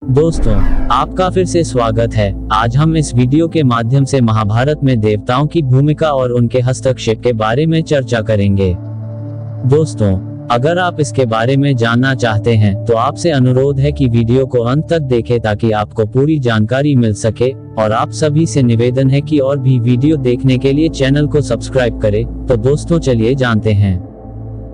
दोस्तों, आपका फिर से स्वागत है। आज हम इस वीडियो के माध्यम से महाभारत में देवताओं की भूमिका और उनके हस्तक्षेप के बारे में चर्चा करेंगे। दोस्तों, अगर आप इसके बारे में जानना चाहते हैं तो आपसे अनुरोध है कि वीडियो को अंत तक देखें ताकि आपको पूरी जानकारी मिल सके, और आप सभी से निवेदन है कि और भी वीडियो देखने के लिए चैनल को सब्सक्राइब करें। तो दोस्तों, चलिए जानते हैं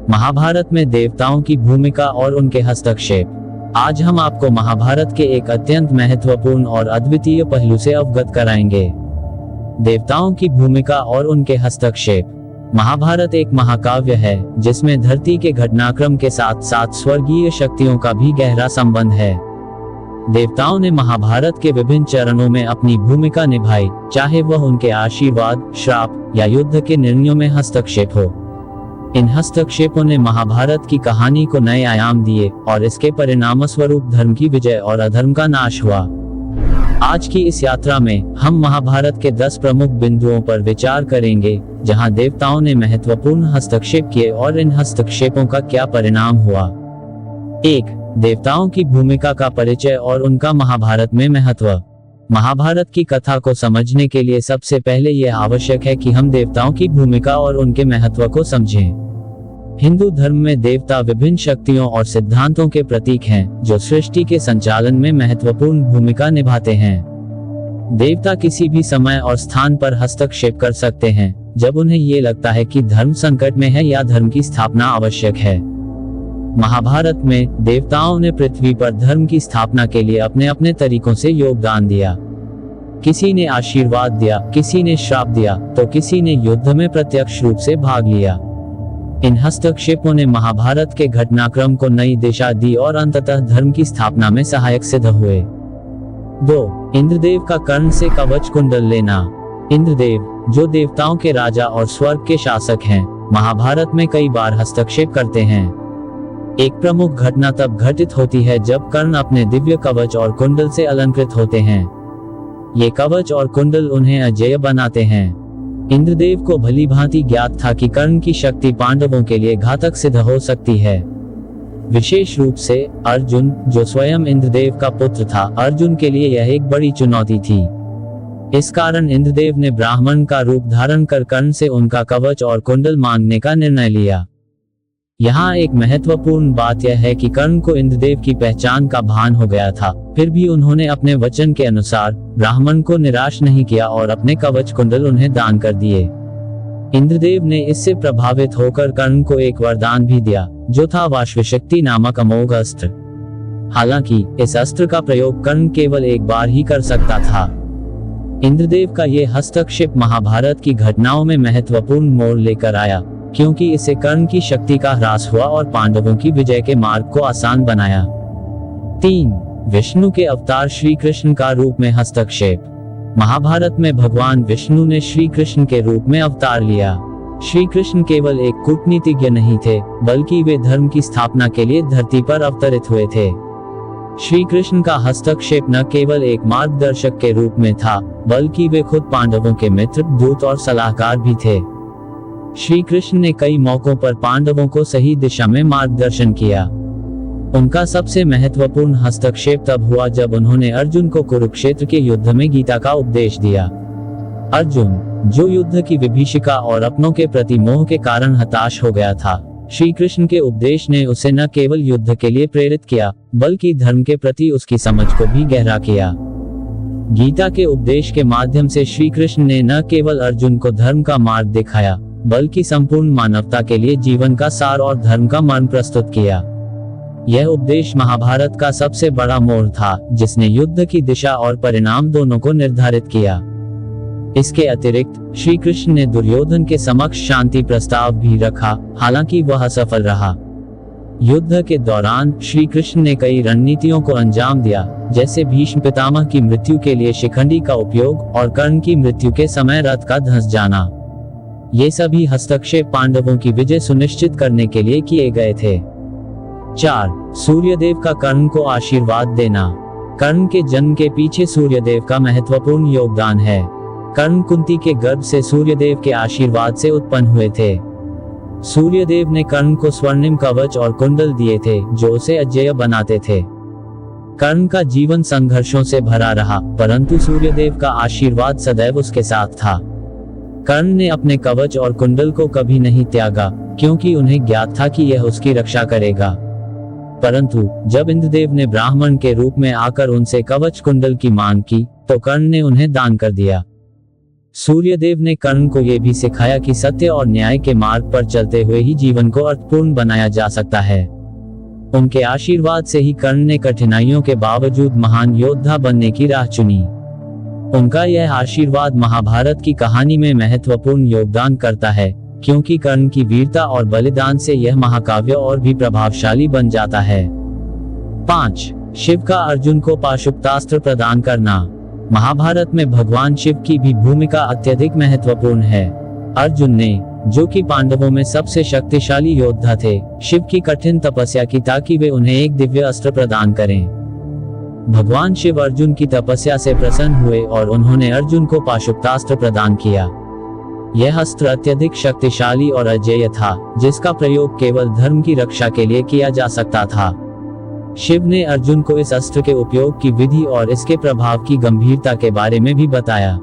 महाभारत में देवताओं की भूमिका और उनके हस्तक्षेप। आज हम आपको महाभारत के एक अत्यंत महत्वपूर्ण और अद्वितीय पहलू से अवगत कराएंगे, देवताओं की भूमिका और उनके हस्तक्षेप। महाभारत एक महाकाव्य है जिसमें धरती के घटनाक्रम के साथ साथ स्वर्गीय शक्तियों का भी गहरा संबंध है। देवताओं ने महाभारत के विभिन्न चरणों में अपनी भूमिका निभाई, चाहे वह उनके आशीर्वाद, श्राप या युद्ध के निर्णयों में हस्तक्षेप हो। इन हस्तक्षेपों ने महाभारत की कहानी को नए आयाम दिए और इसके परिणामस्वरूप धर्म की विजय और अधर्म का नाश हुआ। आज की इस यात्रा में हम महाभारत के 10 प्रमुख बिंदुओं पर विचार करेंगे जहां देवताओं ने महत्वपूर्ण हस्तक्षेप किए और इन हस्तक्षेपों का क्या परिणाम हुआ। 1. देवताओं की भूमिका का परिचय और उनका महाभारत में महत्व। महाभारत की कथा को समझने के लिए सबसे पहले यह आवश्यक है कि हम देवताओं की भूमिका और उनके महत्व को समझें। हिंदू धर्म में देवता विभिन्न शक्तियों और सिद्धांतों के प्रतीक हैं जो सृष्टि के संचालन में महत्वपूर्ण भूमिका निभाते हैं। देवता किसी भी समय और स्थान पर हस्तक्षेप कर सकते हैं जब उन्हें ये लगता है कि धर्म संकट में है या धर्म की स्थापना आवश्यक है। महाभारत में देवताओं ने पृथ्वी पर धर्म की स्थापना के लिए अपने अपने तरीकों से योगदान दिया। किसी ने आशीर्वाद दिया, किसी ने श्राप दिया, तो किसी ने युद्ध में प्रत्यक्ष रूप से भाग लिया। इन हस्तक्षेपों ने महाभारत के घटनाक्रम को नई दिशा दी और अंततः धर्म की स्थापना में सहायक सिद्ध हुए। 2. इंद्रदेव का कर्ण से कवच कुंडल लेना। इंद्रदेव, जो देवताओं के राजा और स्वर्ग के शासक हैं, महाभारत में कई बार हस्तक्षेप करते हैं। एक प्रमुख घटना तब घटित होती है जब कर्ण अपने दिव्य कवच और कुंडल से अलंकृत होते हैं। ये कवच और कुंडल उन्हें अजेय बनाते हैं। इंद्रदेव को भली भांति ज्ञात था कि कर्ण की शक्ति पांडवों के लिए घातक सिद्ध हो सकती है। विशेष रूप से अर्जुन, जो स्वयं इंद्रदेव का पुत्र था, अर्जुन के लिए यह एक बड़ी चुनौती थी। इस कारण इंद्रदेव ने ब्राह्मण का रूप धारण कर कर्ण से उनका कवच और कुंडल मांगने का निर्णय लिया। यहाँ एक महत्वपूर्ण बात यह है कि कर्ण को इंद्रदेव की पहचान का भान हो गया था, फिर भी उन्होंने अपने वचन के अनुसार ब्राह्मण को निराश नहीं किया और अपने कवच कुंडल उन्हें दान कर दिए। इंद्रदेव ने इससे प्रभावित होकर कर्ण को एक वरदान भी दिया, जो था वाष्पशक्ति नामक अमोघ अस्त्र। हालांकि इस अस्त्र का प्रयोग कर्ण केवल एक बार ही कर सकता था। इंद्रदेव का ये हस्तक्षेप महाभारत की घटनाओं में महत्वपूर्ण मोड़ लेकर आया, क्योंकि इससे कर्ण की शक्ति का ह्रास हुआ और पांडवों की विजय के मार्ग को आसान बनाया। 3. विष्णु के अवतार श्री कृष्ण का रूप में हस्तक्षेप। महाभारत में भगवान विष्णु ने श्री कृष्ण के रूप में अवतार लिया। श्री कृष्ण केवल एक कूटनीतिज्ञ नहीं थे, बल्कि वे धर्म की स्थापना के लिए धरती पर अवतरित हुए थे। श्री कृष्ण का हस्तक्षेप न केवल एक मार्गदर्शक के रूप में था, बल्कि वे खुद पांडवों के मित्र, दूत और सलाहकार भी थे। श्री कृष्ण ने कई मौकों पर पांडवों को सही दिशा में मार्गदर्शन किया। उनका सबसे महत्वपूर्ण हस्तक्षेप तब हुआ जब उन्होंने अर्जुन को कुरुक्षेत्र के युद्ध में गीता का उपदेश दिया। अर्जुन, जो युद्ध की विभीषिका और अपनों के प्रति मोह के कारण हताश हो गया था, श्री कृष्ण के उपदेश ने उसे न केवल युद्ध के लिए प्रेरित किया, बल्कि धर्म के प्रति उसकी समझ को भी गहरा किया। गीता के उपदेश के माध्यम से श्री कृष्ण ने न केवल अर्जुन को धर्म का मार्ग दिखाया, बल्कि संपूर्ण मानवता के लिए जीवन का सार और धर्म का मर्म प्रस्तुत किया। यह उपदेश महाभारत का सबसे बड़ा मोड़ था, जिसने युद्ध की दिशा और परिणाम दोनों को निर्धारित किया। इसके अतिरिक्त श्री कृष्ण ने दुर्योधन के समक्ष शांति प्रस्ताव भी रखा, हालांकि वह असफल रहा। युद्ध के दौरान श्री कृष्ण ने कई रणनीतियों को अंजाम दिया, जैसे भीष्म पितामह की मृत्यु के लिए शिखंडी का उपयोग और कर्ण की मृत्यु के समय रथ का धंस जाना। ये सभी हस्तक्षेप पांडवों की विजय सुनिश्चित करने के लिए किए गए थे। 4. सूर्यदेव का कर्ण को आशीर्वाद देना। कर्ण के जन्म के पीछे सूर्यदेव का महत्वपूर्ण योगदान है। कर्ण कुंती के गर्भ से सूर्यदेव के आशीर्वाद से उत्पन्न हुए थे। सूर्यदेव ने कर्ण को स्वर्णिम कवच और कुंडल दिए थे जो उसे अजेय बनाते थे। कर्ण का जीवन संघर्षों से भरा रहा, परंतु सूर्यदेव का आशीर्वाद सदैव उसके साथ था। कर्ण ने अपने कवच और कुंडल को कभी नहीं त्यागा, क्योंकि उन्हें ज्ञात था कि यह उसकी रक्षा करेगा। परंतु जब इंद्रदेव ने ब्राह्मण के रूप में आकर उनसे कवच कुंडल की मांग की, तो कर्ण ने उन्हें दान कर दिया। सूर्यदेव ने कर्ण को यह भी सिखाया कि सत्य और न्याय के मार्ग पर चलते हुए ही जीवन को अर्थपूर्ण बनाया जा सकता है। उनके आशीर्वाद से ही कर्ण ने कठिनाइयों के बावजूद महान योद्धा बनने की राह चुनी। उनका यह आशीर्वाद महाभारत की कहानी में महत्वपूर्ण योगदान करता है, क्योंकि कर्ण की वीरता और बलिदान से यह महाकाव्य और भी प्रभावशाली बन जाता है। 5. शिव का अर्जुन को पाशुपतास्त्र प्रदान करना। महाभारत में भगवान शिव की भी भूमिका अत्यधिक महत्वपूर्ण है। अर्जुन ने, जो कि पांडवों में सबसे शक्तिशाली योद्धा थे, शिव की कठिन तपस्या की ताकि वे उन्हें एक दिव्य अस्त्र प्रदान करें। भगवान शिव अर्जुन की तपस्या से प्रसन्न हुए और उन्होंने अर्जुन को पाशुपतास्त्र प्रदान किया। यह अस्त्र अत्यधिक शक्तिशाली और अजेय था, जिसका प्रयोग केवल धर्म की रक्षा के लिए किया जा सकता था। शिव ने अर्जुन को इस अस्त्र के उपयोग की विधि और इसके प्रभाव की गंभीरता के बारे में भी बताया।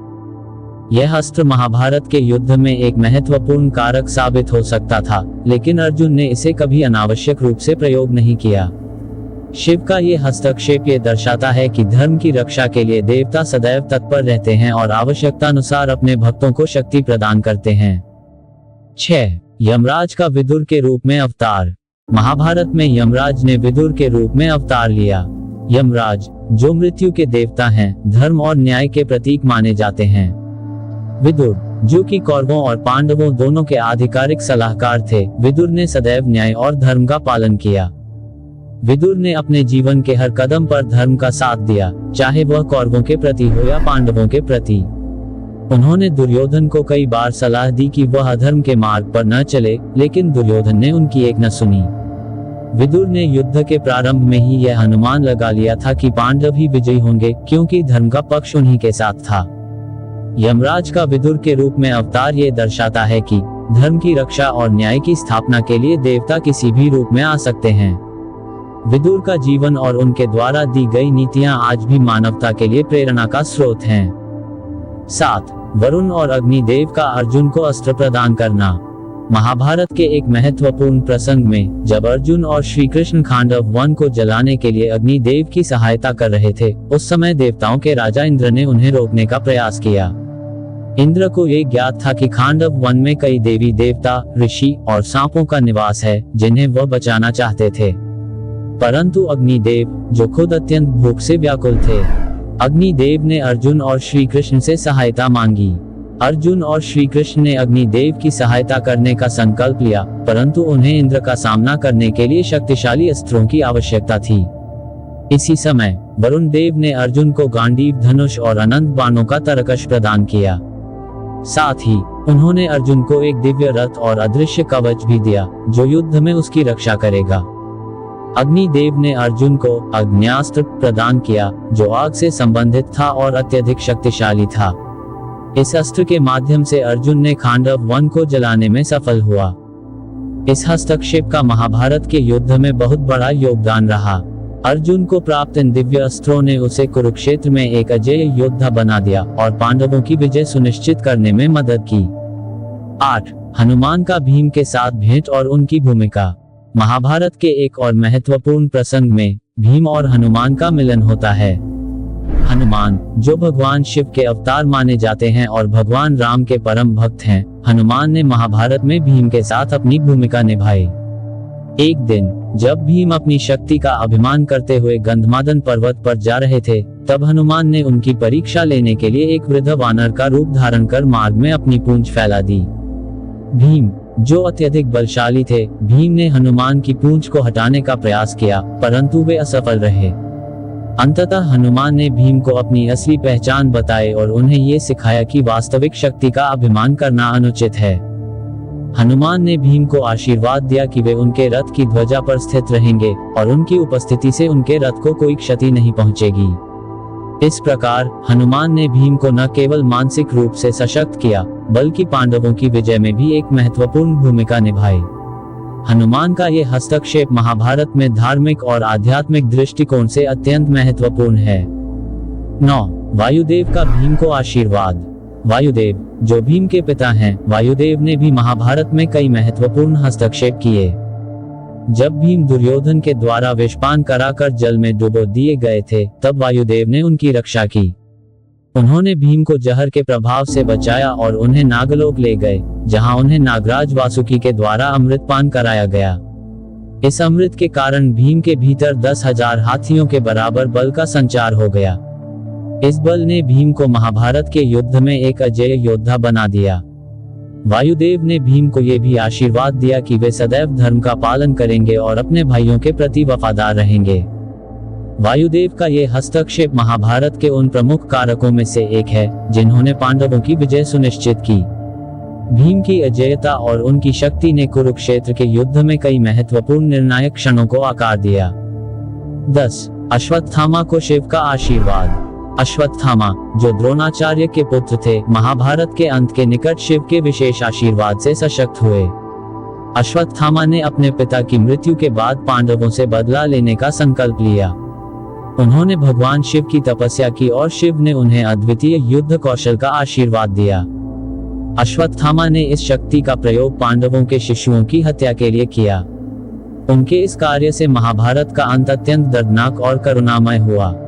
यह अस्त्र महाभारत के युद्ध में एक महत्वपूर्ण कारक साबित हो सकता था, लेकिन अर्जुन ने इसे कभी अनावश्यक रूप से प्रयोग नहीं किया। शिव का ये हस्तक्षेप ये दर्शाता है कि धर्म की रक्षा के लिए देवता सदैव तत्पर रहते हैं और आवश्यकतानुसार अपने भक्तों को शक्ति प्रदान करते हैं। 6. यमराज का विदुर के रूप में अवतार। महाभारत में यमराज ने विदुर के रूप में अवतार लिया। यमराज, जो मृत्यु के देवता हैं, धर्म और न्याय के प्रतीक माने जाते हैं। विदुर, जो कि कौरवों और पांडवों दोनों के आधिकारिक सलाहकार थे, विदुर ने सदैव न्याय और धर्म का पालन किया। विदुर ने अपने जीवन के हर कदम पर धर्म का साथ दिया, चाहे वह कौरवों के प्रति हो या पांडवों के प्रति। उन्होंने दुर्योधन को कई बार सलाह दी कि वह अधर्म के मार्ग पर न चले, लेकिन दुर्योधन ने उनकी एक न सुनी। विदुर ने युद्ध के प्रारंभ में ही यह अनुमान लगा लिया था कि पांडव ही विजयी होंगे, क्योंकि धर्म का पक्ष उन्हीं के साथ था। यमराज का विदुर के रूप में अवतार ये दर्शाता है कि धर्म की रक्षा और न्याय की स्थापना के लिए देवता किसी भी रूप में आ सकते हैं। विदुर का जीवन और उनके द्वारा दी गई नीतियां आज भी मानवता के लिए प्रेरणा का स्रोत हैं। 7. वरुण और अग्निदेव का अर्जुन को अस्त्र प्रदान करना। महाभारत के एक महत्वपूर्ण प्रसंग में, जब अर्जुन और श्री कृष्ण खांडव वन को जलाने के लिए अग्निदेव की सहायता कर रहे थे, उस समय देवताओं के राजा इंद्र ने उन्हें रोकने का प्रयास किया। इंद्र को ये ज्ञात था कि खांडव वन में कई देवी देवता, ऋषि और सांपों का निवास है, जिन्हें वह बचाना चाहते थे। परंतु अग्निदेव, जो खुद अत्यंत भूख से व्याकुल थे, अग्निदेव ने अर्जुन और श्री कृष्ण से सहायता मांगी। अर्जुन और श्री कृष्ण ने अग्निदेव की सहायता करने का संकल्प लिया, परंतु उन्हें इंद्र का सामना करने के लिए शक्तिशाली अस्त्रों की आवश्यकता थी। इसी समय वरुण देव ने अर्जुन को गांडीव धनुष और अनंत बाणों का तरकश प्रदान किया। साथ ही उन्होंने अर्जुन को एक दिव्य रथ और अदृश्य कवच भी दिया, जो युद्ध में उसकी रक्षा करेगा। अग्निदेव ने अर्जुन को अग्न्यास्त्र प्रदान किया, जो आग से संबंधित था और अत्यधिक शक्तिशाली था। इस अस्त्र के माध्यम से अर्जुन ने खांडव वन को जलाने में सफल हुआ। इस हस्तक्षेप का महाभारत के युद्ध में बहुत बड़ा योगदान रहा। अर्जुन को प्राप्त इन दिव्य अस्त्रों ने उसे कुरुक्षेत्र में एक अजेय योद्धा बना दिया और पांडवों की विजय सुनिश्चित करने में मदद की। 8. हनुमान का भीम के साथ भेंट और उनकी भूमिका। महाभारत के एक और महत्वपूर्ण प्रसंग में भीम और हनुमान का मिलन होता है। हनुमान, जो भगवान शिव के अवतार माने जाते हैं और भगवान राम के परम भक्त हैं, हनुमान ने महाभारत में भीम के साथ अपनी भूमिका निभाई। एक दिन जब भीम अपनी शक्ति का अभिमान करते हुए गंधमादन पर्वत पर जा रहे थे, तब हनुमान ने उनकी परीक्षा लेने के लिए एक वृद्ध वानर का रूप धारण कर मार्ग में अपनी पूंछ फैला दी। भीम, जो अत्यधिक बलशाली थे, भीम ने हनुमान की पूंछ को हटाने का प्रयास किया, परंतु वे असफल रहे। अंततः हनुमान ने भीम को अपनी असली पहचान बताई और उन्हें ये सिखाया कि वास्तविक शक्ति का अभिमान करना अनुचित है। हनुमान ने भीम को आशीर्वाद दिया कि वे उनके रथ की ध्वजा पर स्थित रहेंगे और उनकी उपस्थिति से उनके रथ को कोई क्षति नहीं पहुंचेगी। इस प्रकार हनुमान ने भीम को न केवल मानसिक रूप से सशक्त किया, बल्कि पांडवों की विजय में भी एक महत्वपूर्ण भूमिका निभाई। हनुमान का ये हस्तक्षेप महाभारत में धार्मिक और आध्यात्मिक दृष्टिकोण से अत्यंत महत्वपूर्ण है। 9. वायुदेव का भीम को आशीर्वाद। वायुदेव, जो भीम के पिता हैं, वायुदेव ने भी महाभारत में कई महत्वपूर्ण हस्तक्षेप किए। जब भीम दुर्योधन के द्वारा विषपान कराकर जल में डुबो दिए गए थे, तब वायुदेव ने उनकी रक्षा की। उन्होंने भीम को जहर के प्रभाव से बचाया और उन्हें नागलोक ले गए, जहां उन्हें नागराज वासुकी के द्वारा अमृतपान कराया गया। इस अमृत के कारण भीम के भीतर 10,000 हाथियों के बराबर बल का संचार हो गया। इस बल ने भीम को महाभारत के युद्ध में एक अजेय योद्धा बना दिया। वायुदेव ने भीम को यह भी आशीर्वाद दिया कि वे सदैव धर्म का पालन करेंगे और अपने भाइयों के प्रति वफादार रहेंगे। वायुदेव का यह हस्तक्षेप महाभारत के उन प्रमुख कारकों में से एक है जिन्होंने पांडवों की विजय सुनिश्चित की। भीम की अजेयता और उनकी शक्ति ने कुरुक्षेत्र के युद्ध में कई महत्वपूर्ण निर्णायक क्षणों को आकार दिया। 10. अश्वत्थामा को शिव का आशीर्वाद। अश्वत्थामा, जो द्रोणाचार्य के पुत्र थे, महाभारत के अंत के निकट शिव के विशेष आशीर्वाद से सशक्त हुए। अश्वत्थामा ने अपने पिता की मृत्यु के बाद पांडवों से बदला लेने का संकल्प लिया। उन्होंने भगवान शिव की तपस्या की और शिव ने उन्हें अद्वितीय युद्ध कौशल का आशीर्वाद दिया। अश्वत्थामा ने इस शक्ति का प्रयोग पांडवों के शिशुओं की हत्या के लिए किया। उनके इस कार्य से महाभारत का अंत अत्यंत दर्दनाक और करुणामय हुआ।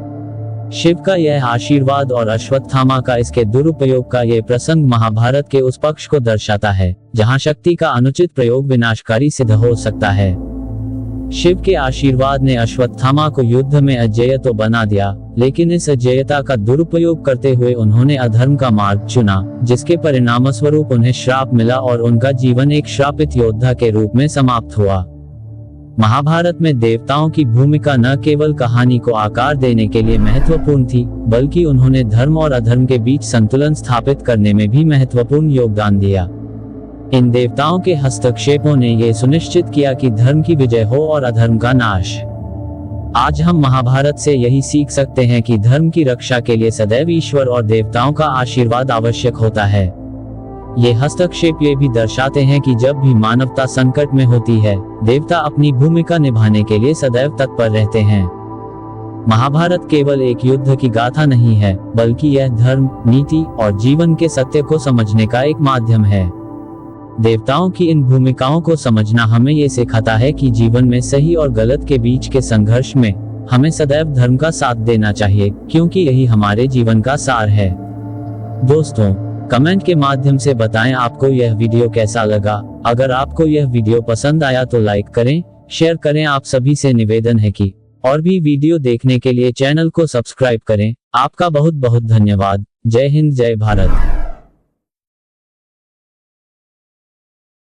शिव का यह आशीर्वाद और अश्वत्थामा का इसके दुरुपयोग का यह प्रसंग महाभारत के उस पक्ष को दर्शाता है जहां शक्ति का अनुचित प्रयोग विनाशकारी सिद्ध हो सकता है। शिव के आशीर्वाद ने अश्वत्थामा को युद्ध में अजेय तो बना दिया, लेकिन इस अजेयता का दुरुपयोग करते हुए उन्होंने अधर्म का मार्ग चुना, जिसके परिणामस्वरूप उन्हें श्राप मिला और उनका जीवन एक श्रापित योद्धा के रूप में समाप्त हुआ। महाभारत में देवताओं की भूमिका न केवल कहानी को आकार देने के लिए महत्वपूर्ण थी, बल्कि उन्होंने धर्म और अधर्म के बीच संतुलन स्थापित करने में भी महत्वपूर्ण योगदान दिया। इन देवताओं के हस्तक्षेपों ने यह सुनिश्चित किया कि धर्म की विजय हो और अधर्म का नाश। आज हम महाभारत से यही सीख सकते हैं कि धर्म की रक्षा के लिए सदैव ईश्वर और देवताओं का आशीर्वाद आवश्यक होता है। ये हस्तक्षेप ये भी दर्शाते हैं कि जब भी मानवता संकट में होती है, देवता अपनी भूमिका निभाने के लिए सदैव तत्पर रहते हैं। महाभारत केवल एक युद्ध की गाथा नहीं है, बल्कि यह धर्म, नीति और जीवन के सत्य को समझने का एक माध्यम है। देवताओं की इन भूमिकाओं को समझना हमें ये सिखाता है कि जीवन में सही और गलत के बीच के संघर्ष में हमें सदैव धर्म का साथ देना चाहिए, क्योंकि यही हमारे जीवन का सार है। दोस्तों, कमेंट के माध्यम से बताएं आपको यह वीडियो कैसा लगा। अगर आपको यह वीडियो पसंद आया तो लाइक करें, शेयर करें। आप सभी से निवेदन है कि और भी वीडियो देखने के लिए चैनल को सब्सक्राइब करें। आपका बहुत बहुत धन्यवाद। जय हिंद, जय भारत।